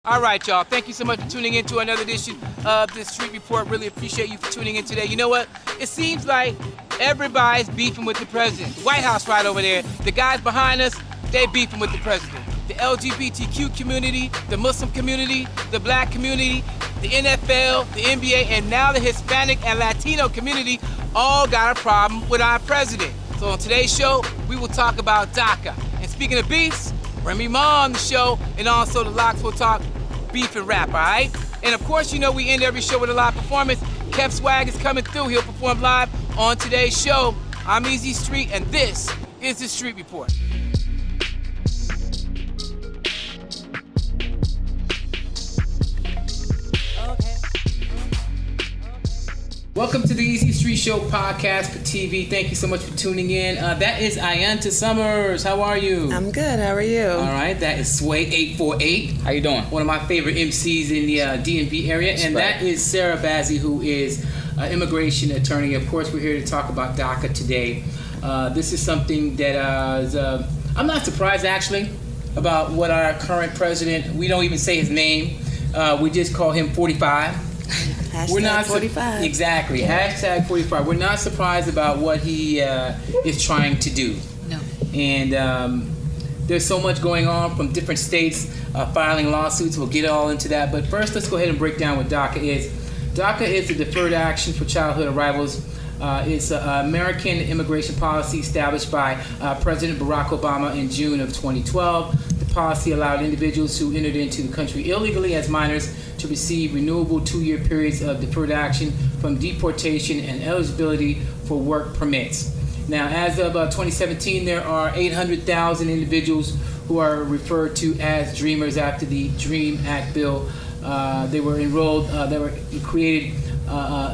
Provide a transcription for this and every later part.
All right, y'all. Thank you so much for tuning in to another edition of the Street Report. Really appreciate you for tuning in today. You know what? It seems like everybody's beefing with the president. The White House right over there. The guys behind us, they beefing with the president. The LGBTQ community, the Muslim community, the black community, the NFL, the NBA, and now the Hispanic and Latino community all got a problem with our president. So on today's show, we will talk about Daca. And speaking of beefs, Remy Ma on the show, and also the Locks will talk beef and rap, all right? And of course, you know we end every show with a live performance. Kev Swag is coming through. He'll perform live on today's show. I'm Easy Street, and this is the Street Report. Welcome to the Easy Street Show podcast for TV. Thank you so much for tuning in. That is Ayanta Summers. How are you? I'm good. How are you? All right. That is Sway848. How you doing? One of my favorite MCs in the DMV area. And that is Sarah Bazzi, who is an immigration attorney. Of course, we're here to talk about Daca today. This is something that I'm not surprised, actually, about what our current president, we don't even say his name. We just call him 45. We're not 45. Exactly. Hashtag 45. We're not surprised about what he is trying to do. No. And there's so much going on from different states filing lawsuits. We'll get all into that. But first, let's go ahead and break down what DACA is. DACA is the Deferred Action for Childhood Arrivals. It's an American immigration policy established by President Barack Obama in June of 2012. The policy allowed individuals who entered into the country illegally as minors to receive renewable 2-year periods of deferred action from deportation and eligibility for work permits. Now, as of 2017, there are 800,000 individuals who are referred to as Dreamers after the DREAM Act bill. They were enrolled, they were created,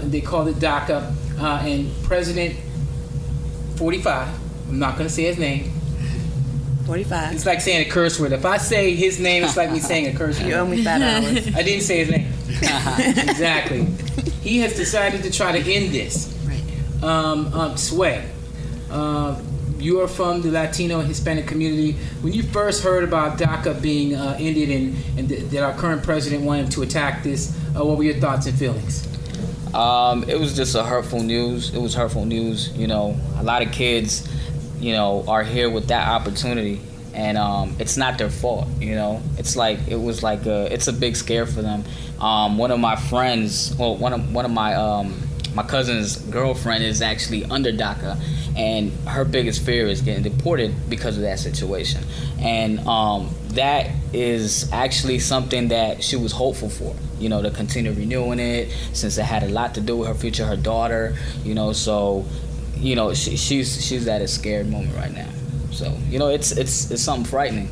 they called it DACA, and President 45, I'm not going to say his name. 45. It's like saying a curse word. If I say his name, it's like me saying a curse word. You owe me $5. I didn't say his name. Exactly. He has decided to try to end this. Right. Sway, you are from the Latino and Hispanic community. When you first heard about DACA being ended and that our current president wanted to attack this, what were your thoughts and feelings? It was just hurtful news. It was hurtful news. You know, a lot of kids, you know, are here with that opportunity, and it's not their fault. You know, it's a big scare for them. One of my friends, well, one of my cousin's girlfriend is actually under DACA, and her biggest fear is getting deported because of that situation. And that is actually something that she was hopeful for, you know, to continue renewing it, since it had a lot to do with her future, her daughter, you know. So, you know, she's at a scared moment right now. So, you know, it's something frightening.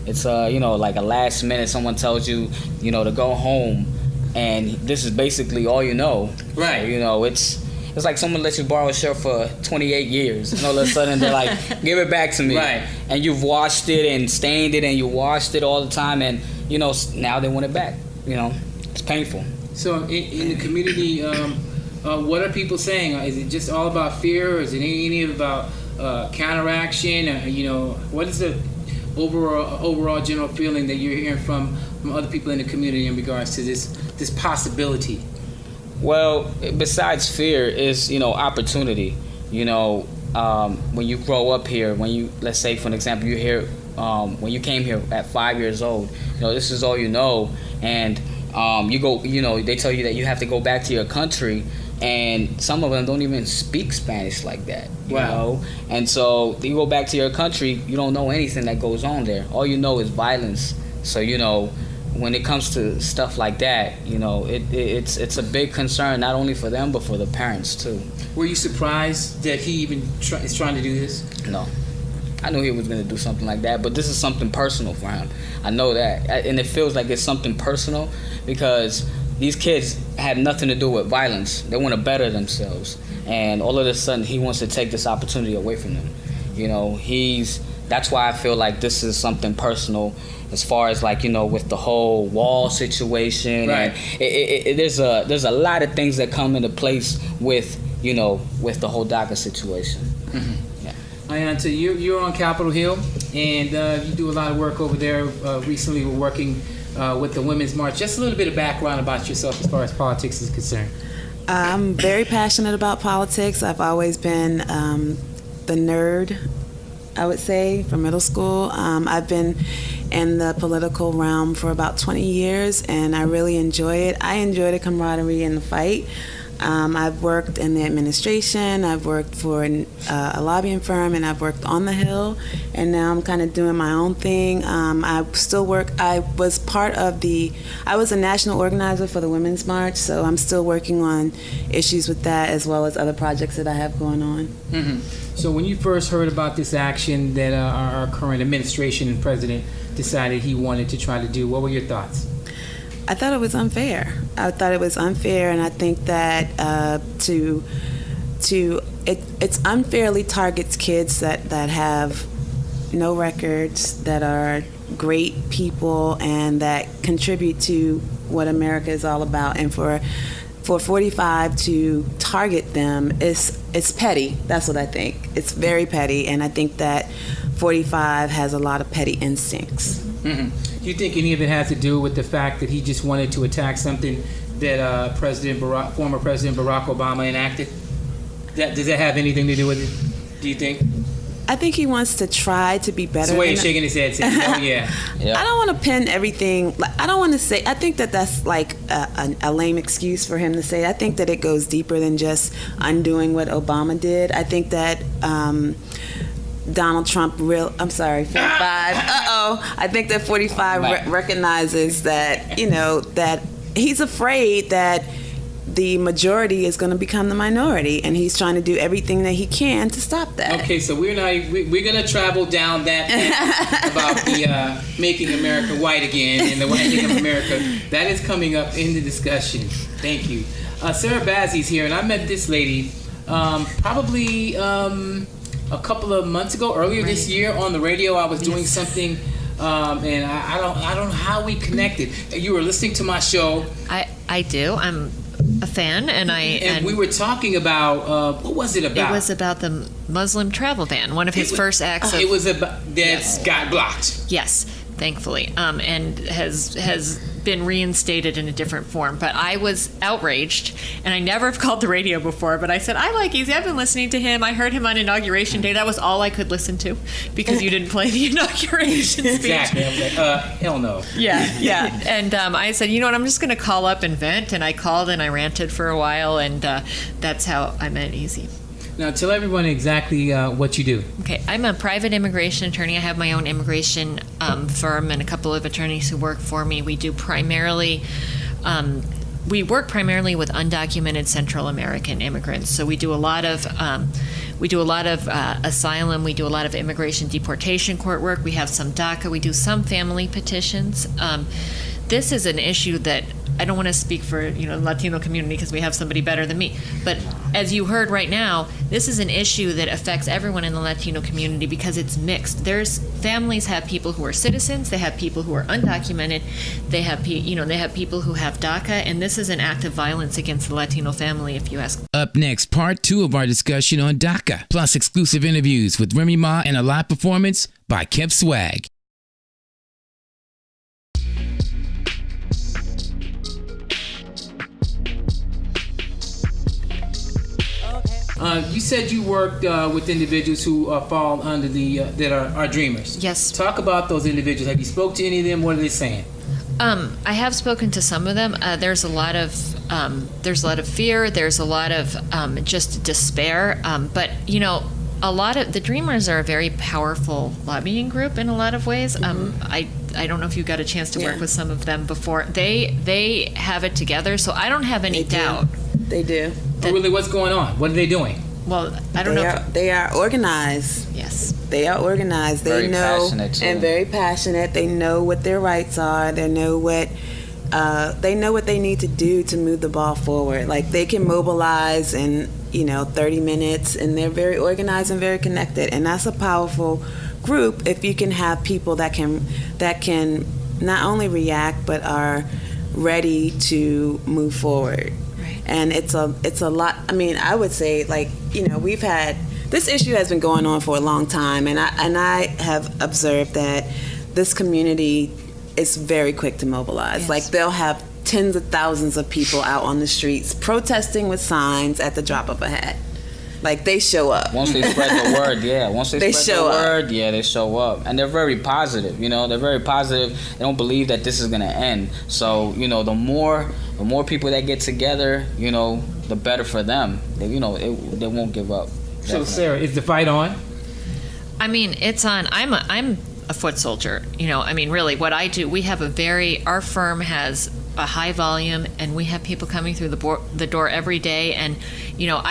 It's you know, like a last minute someone tells you, you know, to go home, and this is basically all you know. Right. So, you know, it's like someone lets you borrow a shirt for 28 years, and all of a sudden they're like, give it back to me. Right. And you've washed it and stained it, and you washed it all the time, and, you know, now they want it back. You know, it's painful. So in the community, what are people saying? Is it just all about fear, or is it any about counteraction? You know, what is the overall general feeling that you're hearing from other people in the community in regards to this possibility? Well, besides fear is, you know, opportunity. You know, when you grow up here, let's say for an example, you're here, when you came here at 5 years old, you know, this is all you know, and you go, you know, they tell you that you have to go back to your country, and some of them don't even speak Spanish like that, you know? And so you go back to your country, you don't know anything that goes on there. All you know is violence. So, you know, when it comes to stuff like that, you know, it's a big concern, not only for them, but for the parents too. Were you surprised that he even is trying to do this? No. I knew he was going to do something like that, but this is something personal for him. I know that. And it feels like it's something personal because these kids have nothing to do with violence. They want to better themselves. And all of a sudden, he wants to take this opportunity away from them. You know, that's why I feel like this is something personal as far as, like, you know, with the whole wall situation. Right. And there's a lot of things that come into place with, you know, with the whole DACA situation. Mm-hmm. Yeah. Ayanta, you're on Capitol Hill, and you do a lot of work over there. Recently, we're working with the Women's March. Just a little bit of background about yourself as far as politics is concerned. I'm very passionate about politics. I've always been the nerd, I would say, from middle school. I've been in the political realm for about 20 years, and I really enjoy it. I enjoy the camaraderie and the fight. I've worked in the administration, I've worked for a lobbying firm, and I've worked on the Hill, and now I'm kind of doing my own thing. I still work, I was a national organizer for the Women's March, so I'm still working on issues with that as well as other projects that I have going on. Mm-hmm. So when you first heard about this action that our current administration and president decided he wanted to try to do, what were your thoughts? I thought it was unfair. And I think that it unfairly targets kids that have no records, that are great people, and that contribute to what America is all about. And for 45 to target them it's petty. That's what I think. It's very petty, and I think that 45 has a lot of petty instincts. Mm-hmm. Do you think any of it has to do with the fact that he just wanted to attack something that former President Barack Obama enacted? Does that have anything to do with it, do you think? I think he wants to try to be better. That's the way he's shaking his head saying, oh, yeah. I don't want to pin everything. I don't want to say, I think that that's like a lame excuse for him to say. I think that it goes deeper than just undoing what Obama did. I think that Donald Trump 45. I think that 45 recognizes that, that he's afraid that the majority is going to become the minority, and he's trying to do everything that he can to stop that. Okay, so we're going to travel down that path about the making America white again and the whitening of America. That is coming up in the discussion. Thank you. Sarah Bazzi's here, and I met this lady probably a couple of months ago, earlier this year on the radio. I was doing something, and I don't know how we connected. You were listening to my show. I do. I'm a fan, and we were talking about what was it about? It was about the Muslim travel ban. One of his first acts. It was about that got blocked. Yes, thankfully, and has been reinstated in a different form. But I was outraged, and I never have called the radio before, but I said, I like Easy. I've been listening to him. I heard him on Inauguration Day. That was all I could listen to because you didn't play the inauguration speech. Exactly. I was like, hell no. Yeah. And I said, you know what, I'm just going to call up and vent. And I called and I ranted for a while, and that's how I met Easy. Now, tell everyone exactly what you do. Okay, I'm a private immigration attorney. I have my own immigration firm and a couple of attorneys who work for me. We work primarily with undocumented Central American immigrants. So we do a lot of asylum. We do a lot of immigration deportation court work. We have some Daca. We do some family petitions. This is an issue that I don't want to speak for the Latino community because we have somebody better than me. But as you heard right now, this is an issue that affects everyone in the Latino community because it's mixed. Families have people who are citizens, they have people who are undocumented, they have people who have DACA, and this is an act of violence against the Latino family, if you ask. Up next, part 2 of our discussion on DACA, plus exclusive interviews with Remy Ma and a live performance by Kev Swag. You said you worked with individuals who fall under that are dreamers. Yes. Talk about those individuals. Have you spoke to any of them? What are they saying? I have spoken to some of them. There's a lot of fear. There's a lot of just despair. But a lot of the Dreamers are a very powerful lobbying group in a lot of ways. I don't know if you got a chance to work with some of them before. They have it together, so I don't have any doubt. They do. Really, what's going on? What are they doing? Well, I don't know. They are organized. Yes. They are organized. They know, passionate too. And very passionate. They know what their rights are. They know what they need to do to move the ball forward. Like they can mobilize in 30 minutes, and they're very organized and very connected. And that's a powerful group if you can have people that can not only react but are ready to move forward. And it's a lot. I mean, I would say we've had this issue has been going on for a long time, and I have observed that this community is very quick to mobilize. Yes. Like they'll have tens of thousands of people out on the streets protesting with signs at the drop of a hat. Like they show up. Once they spread the word, yeah. Once they spread show the up. word, yeah, they show up. And they're very positive, you know. They're very positive. They don't believe that this is going to end. So, you know, the more people that get together, you know, the better for them. They, you know, they won't give up. So, Definitely. Sarah, is the fight on? I mean, it's on. I'm a foot soldier. You know, I mean, really, what I do. We have our firm has a high volume, and we have people coming through the door every day. And you know,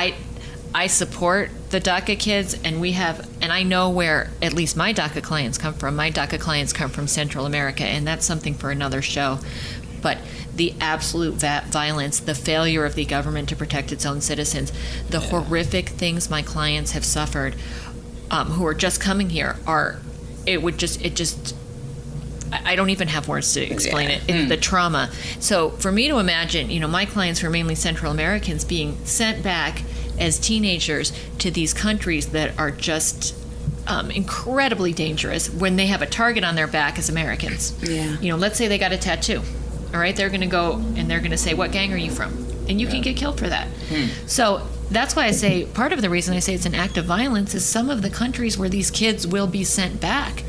I support the DACA kids, and I know where at least my DACA clients come from. My DACA clients come from Central America, and that's something for another show. But the absolute violence, the failure of the government to protect its own citizens, the horrific things my clients have suffered, who are just coming here, I don't even have words to explain it. It's the trauma. So for me to imagine, you know, my clients who are mainly Central Americans being sent back as teenagers to these countries that are just incredibly dangerous when they have a target on their back as Americans. Yeah. You know, let's say they got a tattoo. All right, they're going to go and they're going to say, "What gang are you from?" And you can get killed for that. So that's why I say part of the reason I say it's an act of violence is some of the countries where these kids will be sent back.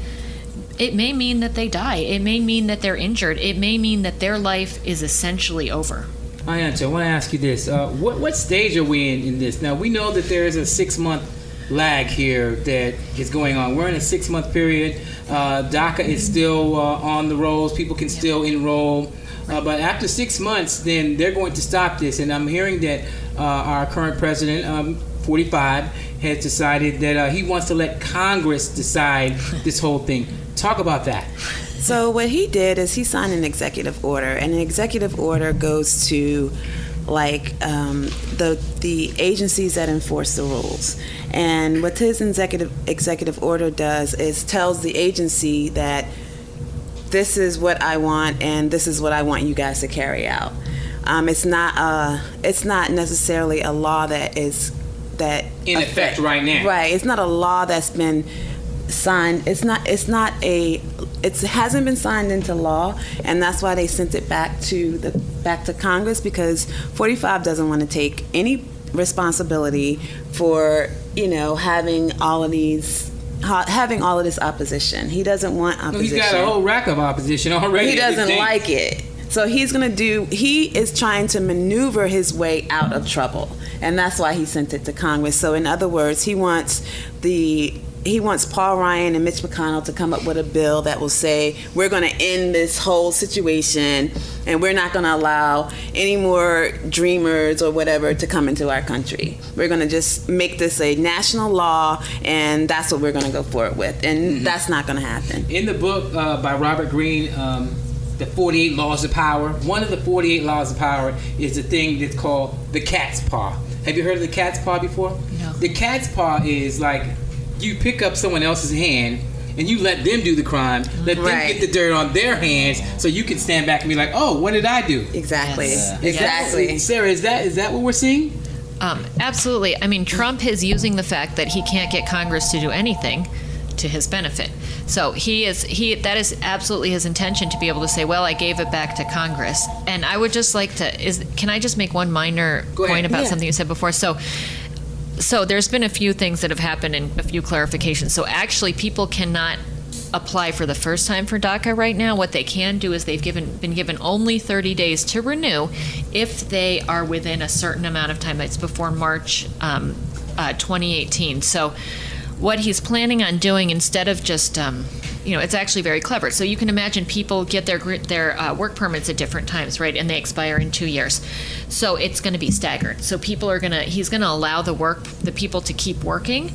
It may mean that they die. It may mean that they're injured. It may mean that their life is essentially over. Ayanta, I want to ask you this. What stage are we in this? Now, we know that there is a 6-month lag here that is going on. We're in a 6-month period. DACA is still on the rolls. People can still enroll. But after 6 months, then they're going to stop this. And I'm hearing that our current president, 45, has decided that he wants to let Congress decide this whole thing. Talk about that. So what he did is he signed an executive order, and an executive order goes to like the agencies that enforce the rules. And what his executive order does is tells the agency that this is what I want and this is what I want you guys to carry out. It's not necessarily a law that is In effect right now. Right. It's not a law that's been signed. It hasn't been signed into law, and that's why they sent it back to Congress, because 45 doesn't want to take any responsibility for, you know, having all of this opposition. He doesn't want opposition. He's got a whole rack of opposition already. He doesn't like it. So he is trying to maneuver his way out of trouble. And that's why he sent it to Congress. So in other words, he wants Paul Ryan and Mitch McConnell to come up with a bill that will say, we're going to end this whole situation and we're not going to allow any more dreamers or whatever to come into our country. We're going to just make this a national law, and that's what we're going to go forward with. And that's not going to happen. In the book by Robert Greene, the 48 Laws of Power, one of the 48 Laws of Power is the thing that's called the cat's paw. Have you heard of the cat's paw before? No. The cat's paw is like you pick up someone else's hand and you let them do the crime, let them get the dirt on their hands, so you can stand back and be like, oh, what did I do? Exactly. Yes. Exactly. Sarah, is that what we're seeing? Absolutely. I mean, Trump is using the fact that he can't get Congress to do anything to his benefit. So that is absolutely his intention, to be able to say, well, I gave it back to Congress. And I would just like can I just make one minor point about something you said before? So there's been a few things that have happened and a few clarifications. So actually people cannot apply for the first time for DACA right now. What they can do is they've been given only 30 days to renew if they are within a certain amount of time. That's before March 2018. So what he's planning on doing, instead of just, it's actually very clever. So you can imagine people get their work permits at different times, right? And they expire in 2 years. So it's going to be staggered. So he's going to allow the people to keep working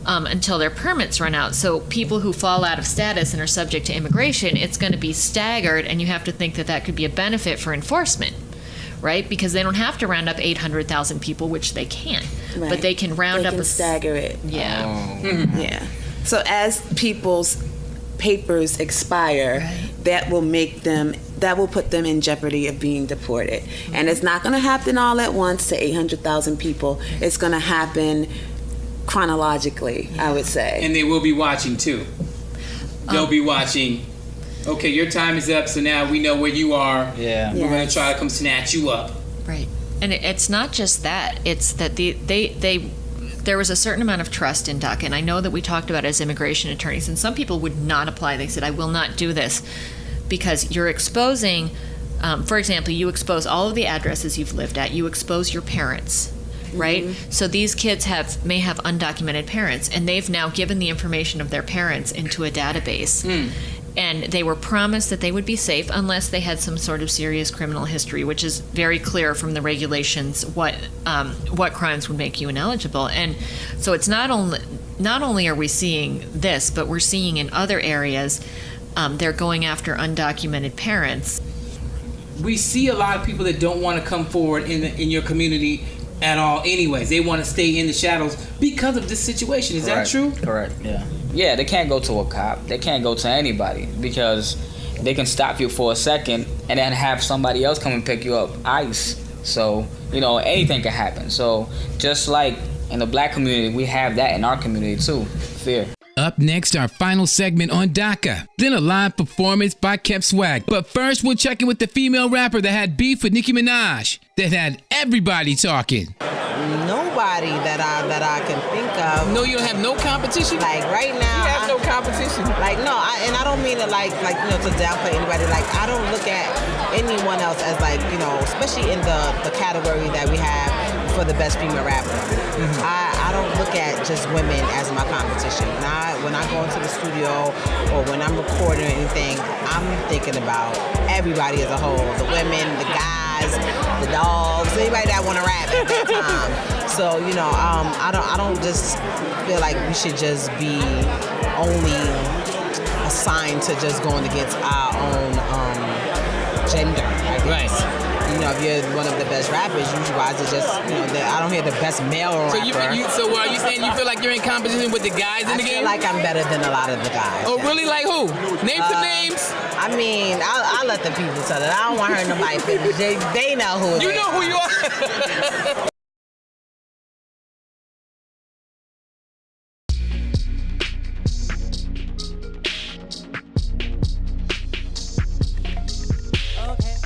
until their permits run out. So people who fall out of status and are subject to immigration, it's going to be staggered, and you have to think that could be a benefit for enforcement. Right? Because they don't have to round up 800,000 people, which they can. Right. But they can stagger it. Yeah. Yeah. So as people's papers expire, that will put them in jeopardy of being deported. And it's not going to happen all at once to 800,000 people. It's going to happen chronologically, I would say. And they will be watching too. They'll be watching okay, your time is up, so now we know where you are. Yeah. We're going to try to come snatch you up. Right. And it's not just that. It's that there was a certain amount of trust in DACA, and I know that we talked about it as immigration attorneys, and some people would not apply. They said, I will not do this because you're exposing, for example, you expose all of the addresses you've lived at, you expose your parents, right? So these kids may have undocumented parents, and they've now given the information of their parents into a database. And they were promised that they would be safe unless they had some sort of serious criminal history, which is very clear from the regulations what crimes would make you ineligible. And so it's not only are we seeing this, but we're seeing in other areas they're going after undocumented parents. We see a lot of people that don't want to come forward in your community at all anyways. They want to stay in the shadows because of this situation. Is that true? Correct, yeah. Yeah, they can't go to a cop. They can't go to anybody because they can stop you for a second and then have somebody else come and pick you up, ICE. So, anything can happen. So, just like in the black community, we have that in our community too, fear. Up next, our final segment on DACA. Then a live performance by Kept Swag. But first, we'll check in with the female rapper that had beef with Nicki Minaj, that had everybody talking. Nobody that I can think of. No, you don't have no competition? Like right now, You have no competition? Like no, and I don't mean it like to downplay anybody. Like I don't look at anyone else as like especially in the category that we have for the best female rapper. I don't look at just women as my competition. When I go into the studio or when I'm recording or anything, I'm thinking about everybody as a whole: the women, the guys, the dogs, anybody that want to rap at that time. So I don't just feel like we should just be only assigned to just going against our own gender, I guess. Right. If you're one of the best rappers, usually it's just I don't hear the best male rapper. So are you saying you feel like you're in competition with the guys in the game? I feel like I'm better than a lot of the guys. Oh, really? Like who? Name some names. I mean, I'll let the people tell it. I don't want to hurt nobody. They know who. You know who you are.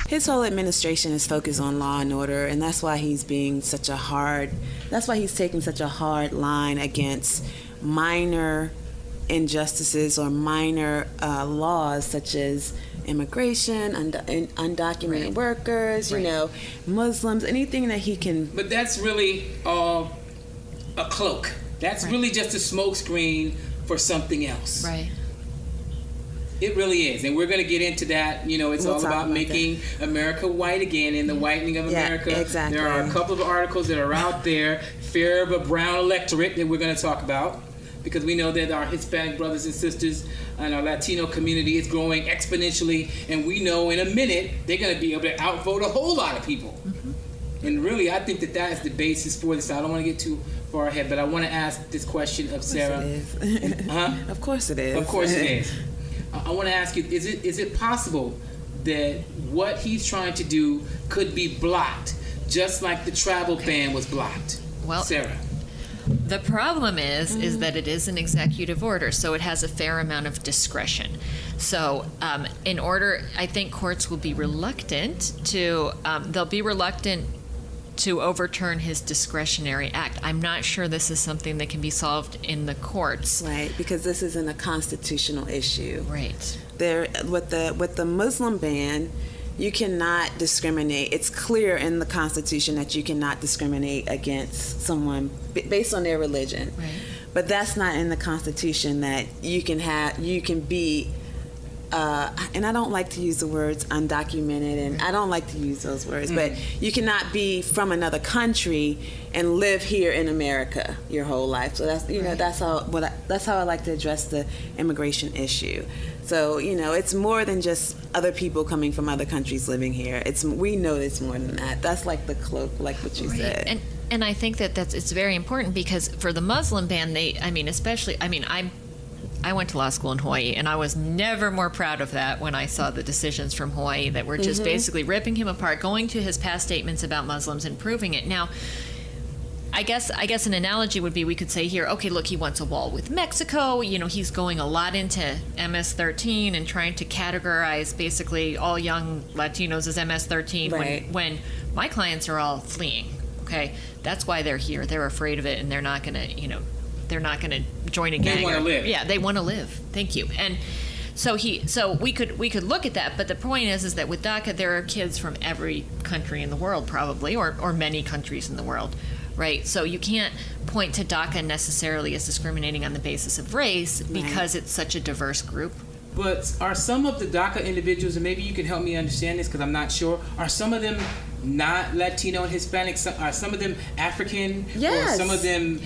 His whole administration is focused on law and order, and that's why he's taking such a hard line against minor injustices or minor laws such as immigration, undocumented workers, Muslims, anything that he can. But that's really a cloak. That's really just a smokescreen for something else. Right. It really is, and we're going to get into that. It's all about making America white again and the whitening of America. Exactly. There are a couple of articles that are out there, fear of a brown electorate, that we're going to talk about, because we know that our Hispanic brothers and sisters and our Latino community is growing exponentially, and we know in a minute they're going to be able to outvote a whole lot of people. And really, I think that is the basis for this. I don't want to get too far ahead, but I want to ask this question of Sarah. Of course it is. Of course it is. I want to ask you, is it possible that what he's trying to do could be blocked, just like the travel ban was blocked? Well, Sarah. The problem is that it is an executive order, so it has a fair amount of discretion. So I think courts will be reluctant to overturn his discretionary act. I'm not sure this is something that can be solved in the courts. Right, because this isn't a constitutional issue. Right. With the Muslim ban, you cannot discriminate. It's clear in the Constitution that you cannot discriminate against someone based on their religion. Right. But that's not in the Constitution that you can be. And I don't like to use the words undocumented, and I don't like to use those words, but you cannot be from another country and live here in America your whole life. So that's that's how I like to address the immigration issue. So it's more than just other people coming from other countries living here. We know it's more than that. That's like the cloak, like what you said. And I think it's very important, because for the Muslim ban, I went to law school in Hawaii, and I was never more proud of that when I saw the decisions from Hawaii that were just basically ripping him apart, going to his past statements about Muslims and proving it. Now, I guess an analogy would be we could say here, okay, look, he wants a wall with Mexico. You know, he's going a lot into MS-13 and trying to categorize basically all young Latinos as MS-13 Right. when my clients are all fleeing. Okay, that's why they're here. They're afraid of it, and they're not gonna, they're not gonna join a gang. They want to live. Yeah, they want to live. Thank you. And so we could look at that, but the point is that with DACA there are kids from every country in the world probably, or many countries in the world. Right, so you can't point to DACA necessarily as discriminating on the basis of race because it's such a diverse group. But are some of the DACA individuals, and maybe you can help me understand this because I'm not sure, are some of them not Latino and Hispanic? Are some of them African? Yes. Or some of them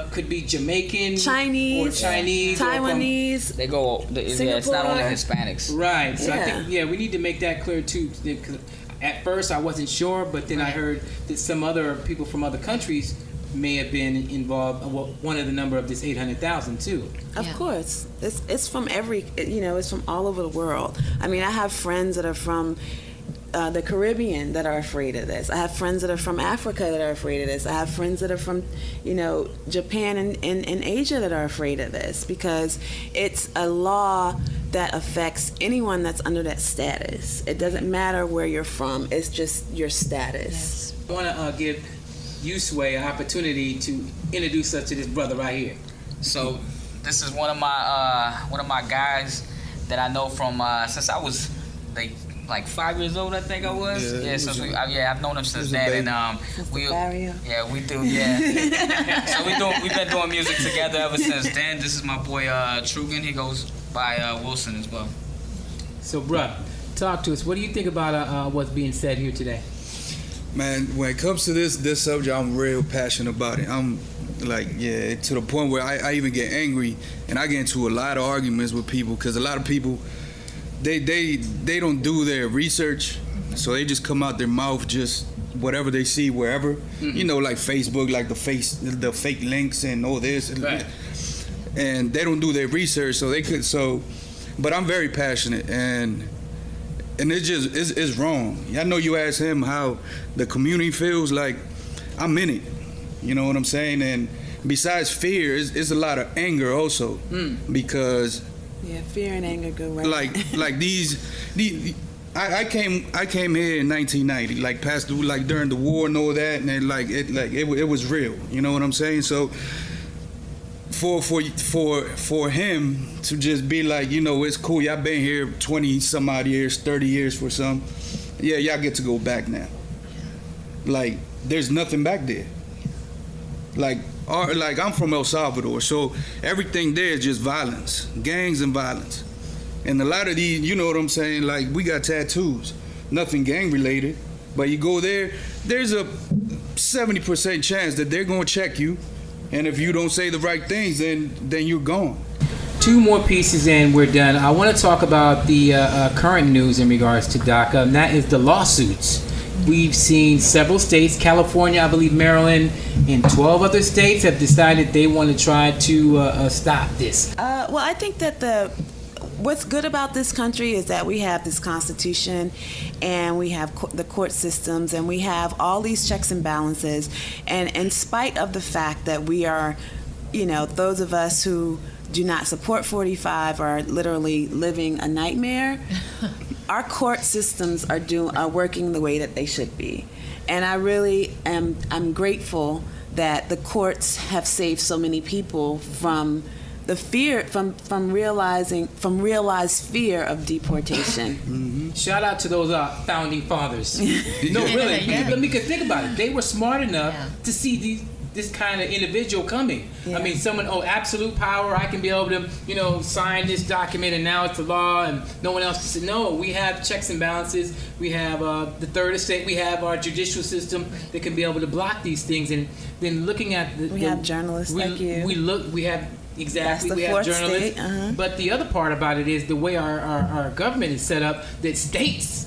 could be Jamaican? Chinese. Or Chinese? Taiwanese. They go. Yeah, it's not only Hispanics. Right. So I Yeah. think, we need to make that clear too. Because at first I wasn't sure, but then I heard that some other people from other countries may have been involved. Well, one of the number of this 800,000 too. Of Yeah. course, it's from it's from all over the world. I mean, I have friends that are from the Caribbean that are afraid of this. I have friends that are from Africa that are afraid of this. I have friends that are from, Japan and Asia that are afraid of this because it's a law that affects anyone that's under that status. It doesn't matter where you're from. It's just your status. I want to give Yusway an opportunity to introduce us to this brother right here. So this is one of my guys that I know from since I was like 5 years old, I think I was. Yeah, Since I've known him since then, and we do. We've been doing music together ever since then. This is my boy Trugan. He goes by Wilson as well. So, bruh, talk to us. What do you think about what's being said here today? Man, when it comes to this subject, I'm real passionate about it. I'm like, to the point where I even get angry, and I get into a lot of arguments with people because a lot of people, they don't do their research, so they just come out their mouth just whatever they see wherever. Mm-hmm. Like Facebook, like the fake links and all this, right. And they don't do their research, so they could. So, but I'm very passionate, and it's wrong. I know you asked him how the community feels. Like, I'm in it. You know what I'm saying? And besides fear, it's a lot of anger also, because fear and anger go right. Like these I came here in 1990, like past like during the war and all that, and it was real. You know what I'm saying? So for him to just be like, it's cool. Y'all been here 20 some odd years, 30 years for some. Yeah, y'all get to go back now. Like, there's nothing back there. Like I'm from El Salvador, so everything there is just violence, gangs and violence. And a lot of these, you know what I'm saying, like, we got tattoos, nothing gang related, but you go there, there's a 70% chance that they're gonna check you, and if you don't say the right things, then you're gone. 2 more pieces and we're done. I want to talk about the current news in regards to DACA, and that is the lawsuits. We've seen several states, California, I believe Maryland, and 12 other states have decided they want to try to stop this. Well, I think that what's good about this country is that we have this Constitution, and we have the court systems, and we have all these checks and balances. And in spite of the fact that we are, those of us who do not support 45 are literally living a nightmare. Our court systems are working the way that they should be, and I really I'm grateful that the courts have saved so many people from the fear from realized fear of deportation. Mm-hmm. Shout out to those founding fathers. No, really, because think about it. They were smart enough to see this kind of individual coming. Yeah. I mean, someone, absolute power, I can be able to, sign this document and now it's the law and no one else can say, no, we have checks and balances. We have the third estate, we have our judicial system that can be able to block these things. And then looking at we have journalists like you. We have, exactly, That's the we have fourth journalists. state. Uh-huh. But the other part about it is the way our government is set up, that states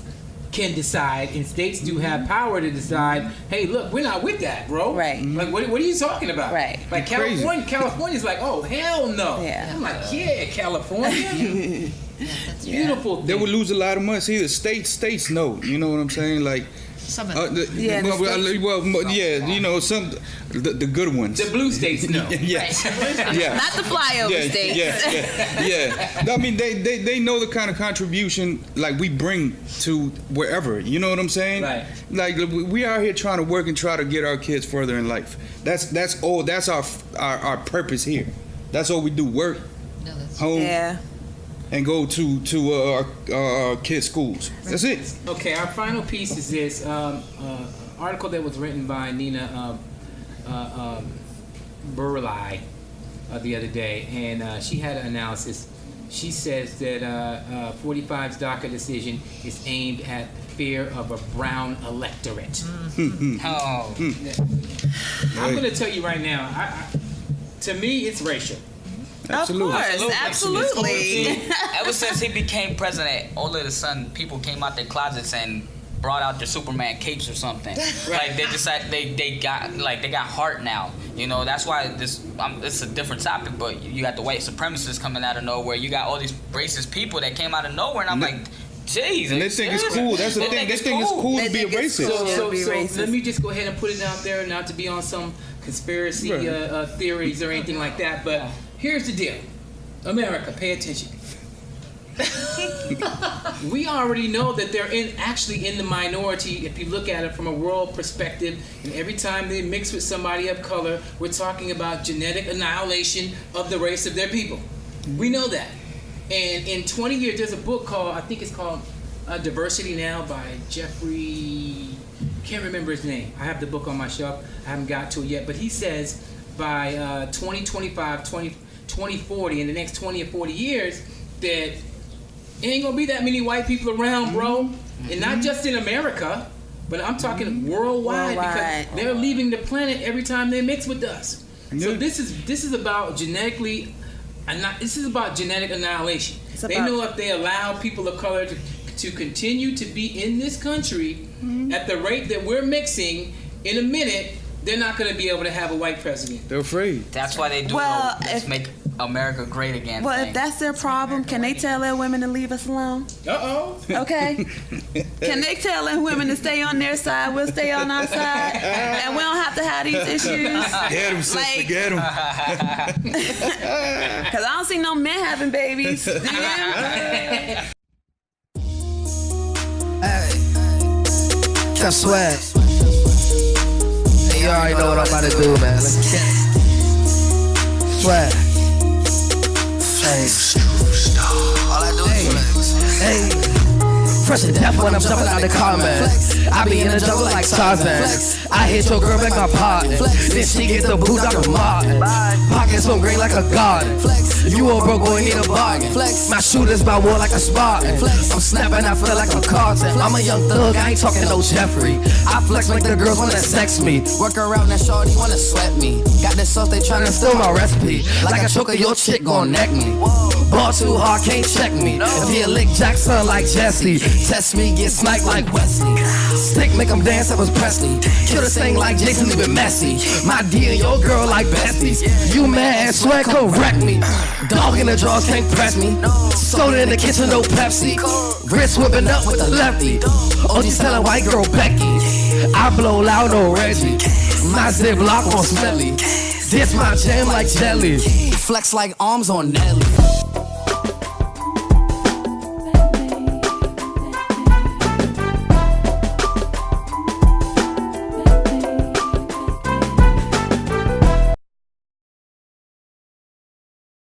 can decide, and states do have power to decide, hey, look, we're not with that, bro. Right. Like, what are you talking about? Right. Like, California's like, oh, hell no. Yeah. I'm like, yeah, California. That's Beautiful. They would lose a lot of money. See, the states know. You know what I'm saying? Like, Some of them. Yeah, the you know, the good ones. The blue states, no. Yes. Yeah. Not the flyover states. Yeah. I mean, they know the kind of contribution like we bring to wherever. You know what I'm saying? Right. Like we are here trying to work and try to get our kids further in life. That's all. That's our purpose here. That's all we do. Work, No, that's home, Yeah. and go to our kids' schools. That's it. Okay, our final piece is this article that was written by Nina Burley the other day, and she had an analysis. She says that 45's DACA decision is aimed at the fear of a brown electorate. Oh. I'm going to tell you right now, to me, it's racial. Absolutely. Of course, absolutely. Ever since he became president, all of a sudden people came out their closets and brought out their Superman capes or something. Like they decided they got heart now. You know, that's why it's a different topic. But you got the white supremacists coming out of nowhere. You got all these racist people that came out of nowhere, and I'm like, jeez. And they think it's cool. That's the thing. They think it's cool to be a racist. So let me just go ahead and put it out there, not to be on some conspiracy theories or anything like that. But here's the deal, America, pay attention. We already know that they're actually in the minority if you look at it from a world perspective, and every time they mix with somebody of color, we're talking about genetic annihilation of the race of their people. We know that. And in 20 years, there's a book called, I think it's called Diversity Now by Jeffrey, can't remember his name. I have the book on my shelf. I haven't got to it yet. But he says by 2025, 2040, in the next 20 or 40 years, that ain't gonna be that many white people around, bro. And not just in America, but I'm talking worldwide, because they're leaving the planet every time they mix with us. So this is about genetic annihilation. They know if they allow people of color to continue to be in this country at the rate that we're mixing, in a minute, they're not going to be able to have a white president. They're afraid. That's why they do let's make America great again. Well, thing. if that's their problem, can they tell their women to leave us alone? Uh-oh. Okay. Can they tell their women to stay on their side? We'll stay on our side, and we don't have to have these issues. Get them, sister. Get them. Because I don't see no men having babies. Do you? Hey, Kev Swag. Hey, you already know what I'm about to do, man. Let's get it. Swag. Hey, all I do is flex. Hey. Fresh to death when I'm jumping out the car, man. I be in the jungle like Tarzan. I hit your girl like my partner. Then she get the boots out of Martin. Pockets so green like a garden. You a broke boy, need a bargain. My shooters by war like a Spartan. I'm snapping, I feel like a Carlton. I'm a young thug, I ain't talking no Jeffrey. I flex like the girls wanna sex me. Work around that shorty wanna sweat me. Got this sauce, they tryna steal my recipe. Like a choker, your chick gon' neck me. Ball too hard, can't check me. If he a lick Jackson like Jesse, test me, get sniped like Wesley. Stick, make him dance, that was Presley. Kill this thing like Jason, leave it messy. My D and your girl like besties. You mad, swear, correct me. Dog in the drawers can't press me. Soda in the kitchen, no Pepsi. Wrist whipping up with the lefty. OG's telling white girl Becky. I blow loud, no Reggie. My zip lock on smelly. This my jam like jelly. Flex like arms on Nelly.